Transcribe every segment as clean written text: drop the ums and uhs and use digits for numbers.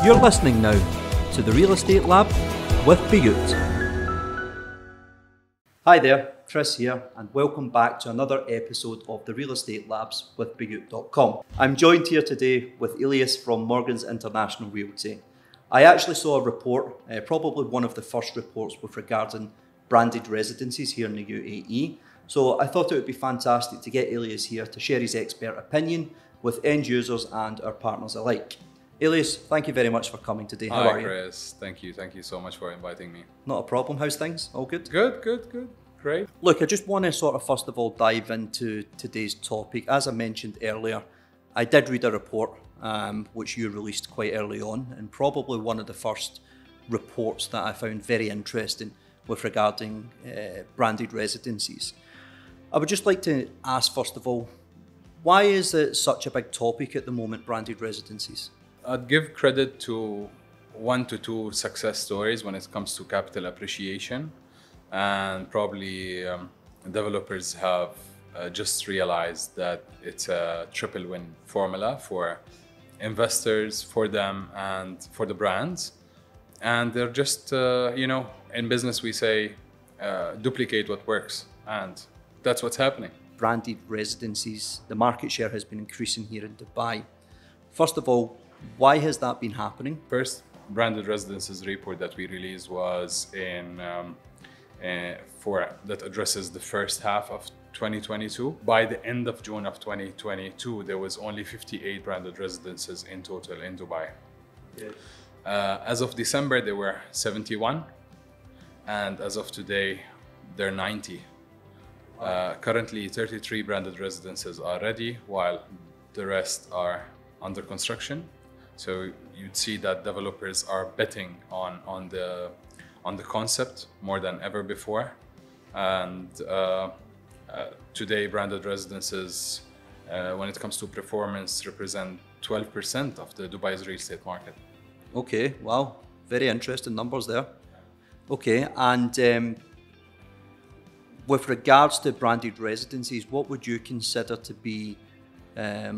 You're listening now to the Real Estate Lab with Bayut. Hi there, Chris here, and welcome back to another episode of the Real Estate Labs with Bayut.com. I'm joined here today with Elais from Morgans International Realty. I actually saw a report, probably one of the first reports with regarding branded residencies here in the UAE. So I thought it would be fantastic to get Elais here to share his expert opinion with end users and our partners alike. Elais, thank you very much for coming today. How are you? Hi, Chris. Thank you so much for inviting me. Not a problem. How's things? All good? Good. Great. Look, I just want to sort of first of all dive into today's topic. As I mentioned earlier, I did read a report which you released quite early on, and probably one of the first reports that I found very interesting with regarding branded residencies. I would just like to ask, first of all, why is it such a big topic at the moment, branded residencies? I'd give credit to 1 to 2 success stories when it comes to capital appreciation, and probably developers have just realized that it's a triple win formula for investors, for them, and for the brands. And they're just, in business we say, duplicate what works, and that's what's happening. Branded residencies, the market share has been increasing here in Dubai. First of all, why has that been happening? First branded residences report that we released was that addresses the first half of 2022. By the end of June of 2022, there was only 58 branded residences in total in Dubai. Yeah. As of December, there were 71, and as of today, there are 90. Currently, 33 branded residences are ready, while the rest are under construction. So you'd see that developers are betting on the concept more than ever before. And today, branded residences, when it comes to performance, represent 12% of the Dubai's real estate market. Okay, wow, very interesting numbers there. Okay, and with regards to branded residencies, what would you consider to be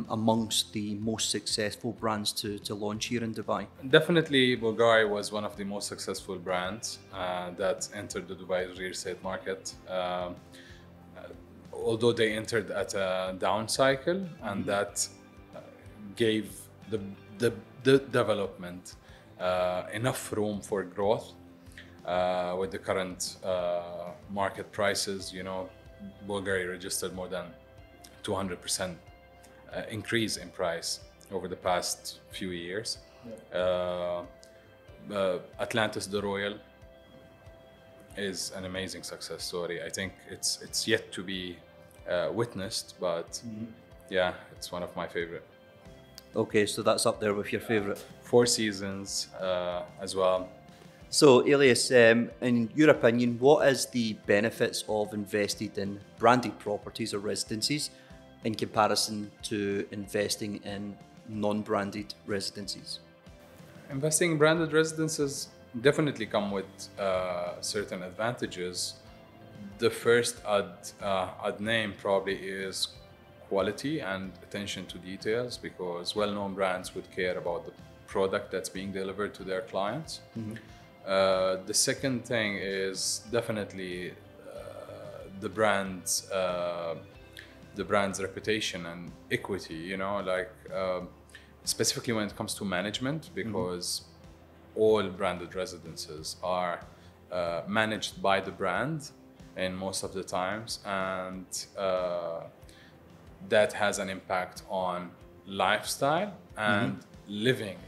amongst the most successful brands to launch here in Dubai? Definitely, Bulgari was one of the most successful brands that entered the Dubai real estate market. Although they entered at a down cycle, and that gave the development enough room for growth. With the current market prices, Bulgari registered more than 200% increase in price over the past few years. Yeah. Atlantis the Royal is an amazing success story. I think it's yet to be witnessed, but yeah, it's one of my favorite. Okay, so that's up there with your favorite. Four Seasons as well. So, Elais, in your opinion, what is the benefits of investing in branded properties or residencies in comparison to investing in non-branded residencies? Investing in branded residences definitely come with certain advantages. The first I'd name probably is quality and attention to details, because well-known brands would care about the product that's being delivered to their clients. Mm-hmm. The second thing is definitely the brand's reputation and equity, specifically when it comes to management, because all branded residences are managed by the brand in most of the times, and that has an impact on lifestyle and living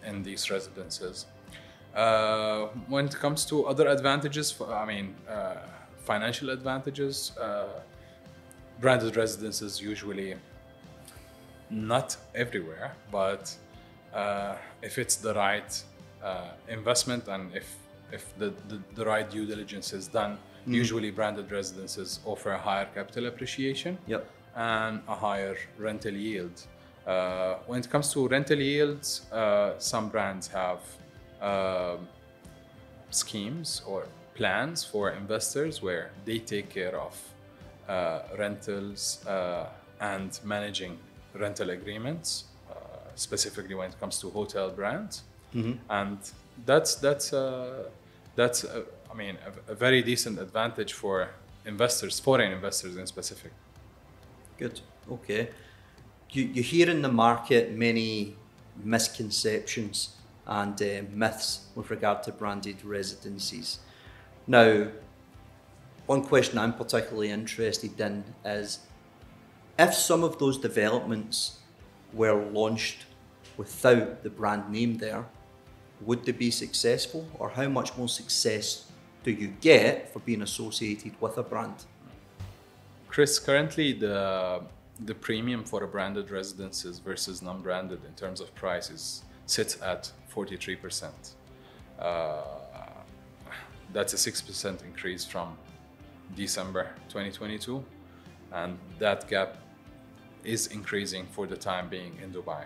in these residences. When it comes to other advantages, financial advantages, branded residences usually, not everywhere, but if it's the right investment and if the right due diligence is done, usually branded residences offer a higher capital appreciation. Yep. And a higher rental yield. When it comes to rental yields, some brands have schemes or plans for investors where they take care of rentals and managing rental agreements, specifically when it comes to hotel brands. and that's I mean a very decent advantage for investors, foreign investors in specific. Good. Okay. You hear in the market many misconceptions and myths with regard to branded residencies. Now, one question I'm particularly interested in is if some of those developments were launched without the brand name there, would they be successful, or how much more success do you get for being associated with a brand? Chris, currently the premium for a branded residences versus non-branded in terms of prices sits at 43%. That's a 6% increase from December 2022, and that gap is increasing for the time being in Dubai.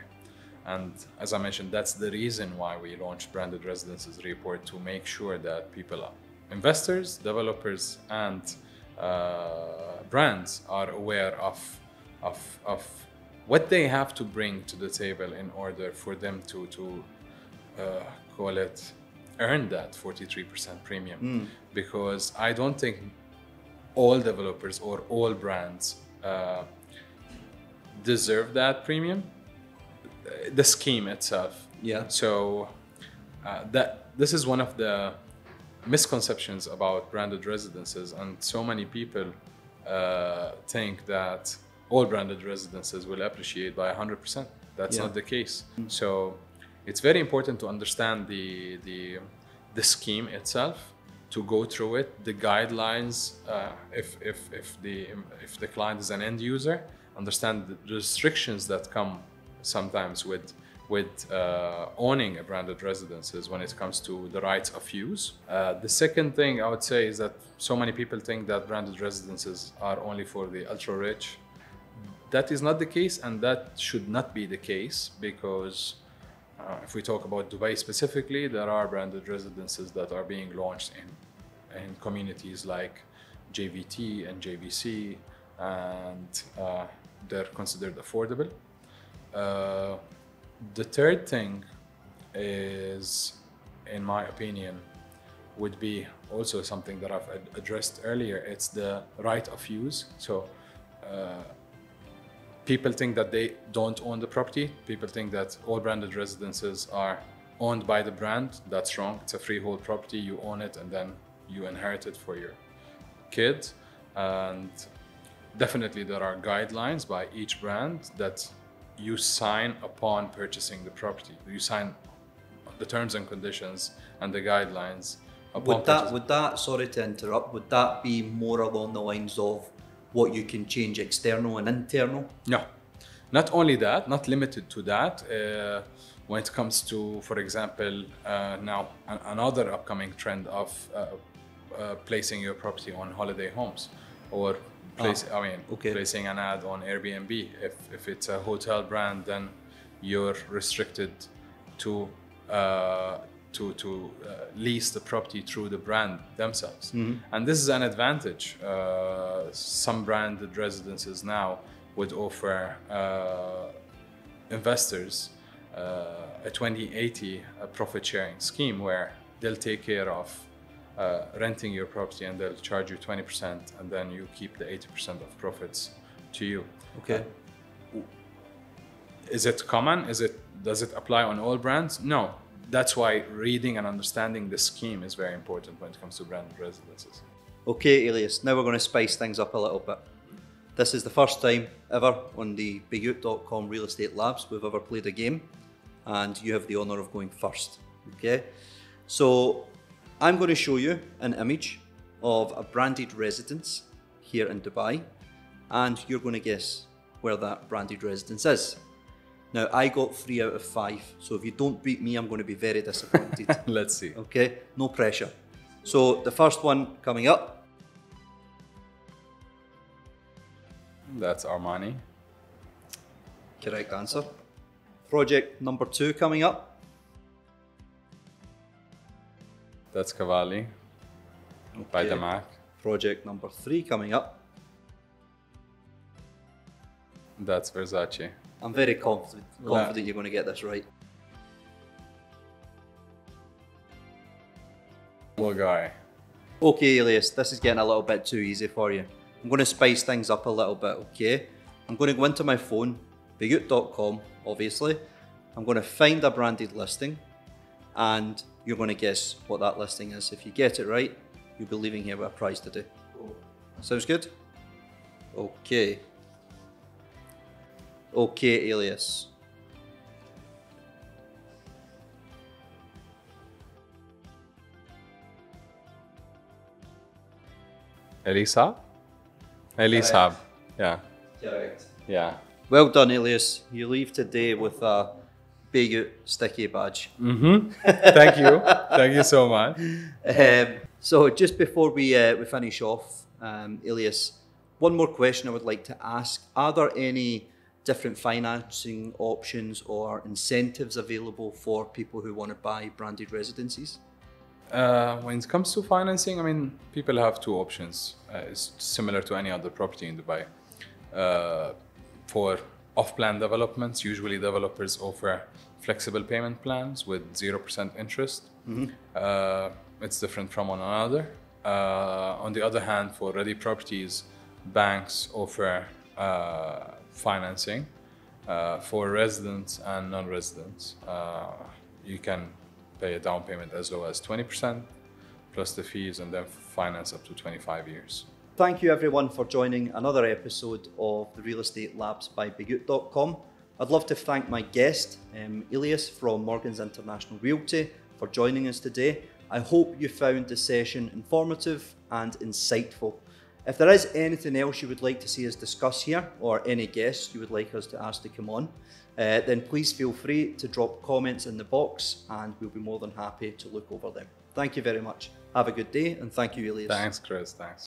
And as I mentioned, that's the reason why we launched Branded Residences Report, to make sure that people, investors, developers, and brands are aware of what they have to bring to the table in order for them to call it, earn that 43% premium. Because I don't think all developers or all brands deserve that premium. The scheme itself. Yeah. So that this is one of the misconceptions about branded residences, and so many people think that all branded residences will appreciate by 100%. That's not the case. So it's very important to understand the scheme itself, to go through it, the guidelines. If the client is an end user, understand the restrictions that come sometimes with owning a branded residences when it comes to the rights of use. The second thing I would say is that so many people think that branded residences are only for the ultra rich. That is not the case, and that should not be the case, because if we talk about Dubai specifically, there are branded residences that are being launched in communities like JVT and JVC, and they're considered affordable. The third thing is, in my opinion, would be also something that I've addressed earlier. It's the right of use. So people think that they don't own the property. People think that all branded residences are owned by the brand. That's wrong. It's a freehold property. You own it and then you inherit it for your kid. And definitely there are guidelines by each brand that you sign upon purchasing the property. You sign the terms and conditions and the guidelines upon purchasing. Would that, sorry to interrupt, would that be more along the lines of what you can change external and internal? No, not only that, not limited to that. When it comes to, for example, now another upcoming trend of placing your property on holiday homes, or placing an ad on Airbnb. If it's a hotel brand, then you're restricted to lease the property through the brand themselves. And this is an advantage. Some branded residences now would offer investors a 20/80 profit sharing scheme, where they'll take care of renting your property and they'll charge you 20%, and then you keep the 80% of profits to you. Okay. Is it common? Does it apply on all brands? No. That's why reading and understanding the scheme is very important when it comes to branded residences. Okay, Elais, now we're going to spice things up a little bit. This is the first time ever on the Bayut.com Real Estate Labs we've ever played a game, and you have the honour of going first. Okay? So I'm going to show you an image of a branded residence here in Dubai, and you're going to guess where that branded residence is. Now, I got 3 out of 5, so if you don't beat me, I'm going to be very disappointed. Let's see. Okay, no pressure. So the first one coming up. That's Armani. Correct answer. Project number 2 coming up. That's Cavalli by the Mac. Project number 3 coming up. That's Versace. I'm very confident you're going to get this right. Well, guy. Okay, Elais, this is getting a little bit too easy for you. I'm going to spice things up a little bit, okay? I'm going to go into my phone, Bayut.com, obviously. I'm going to find a branded listing, and you're going to guess what that listing is. If you get it right, you'll be leaving here with a prize today. Sounds good? Okay. Okay, Elais. Elisa? Elisa. Yeah. Correct. Yeah. Well done, Elais. You leave today with a Bayut sticky badge. Thank you. Thank you so much. So just before we finish off, Elais, one more question I would like to ask. Are there any different financing options or incentives available for people who want to buy branded residencies? When it comes to financing, I mean, people have two options. It's similar to any other property in Dubai. For off-plan developments, usually developers offer flexible payment plans with 0% interest. It's different from one another. On the other hand, for ready properties, banks offer financing. For residents and non-residents, you can pay a down payment as low as 20% plus the fees, and then finance up to 25 years. Thank you everyone for joining another episode of the Real Estate Labs by Bayut.com. I'd love to thank my guest, Elais from Morgans International Realty, for joining us today. I hope you found the session informative and insightful. If there is anything else you would like to see us discuss here, or any guests you would like us to ask to come on, then please feel free to drop comments in the box and we'll be more than happy to look over them. Thank you very much. Have a good day, and thank you, Elais. Thanks, Chris. Thanks.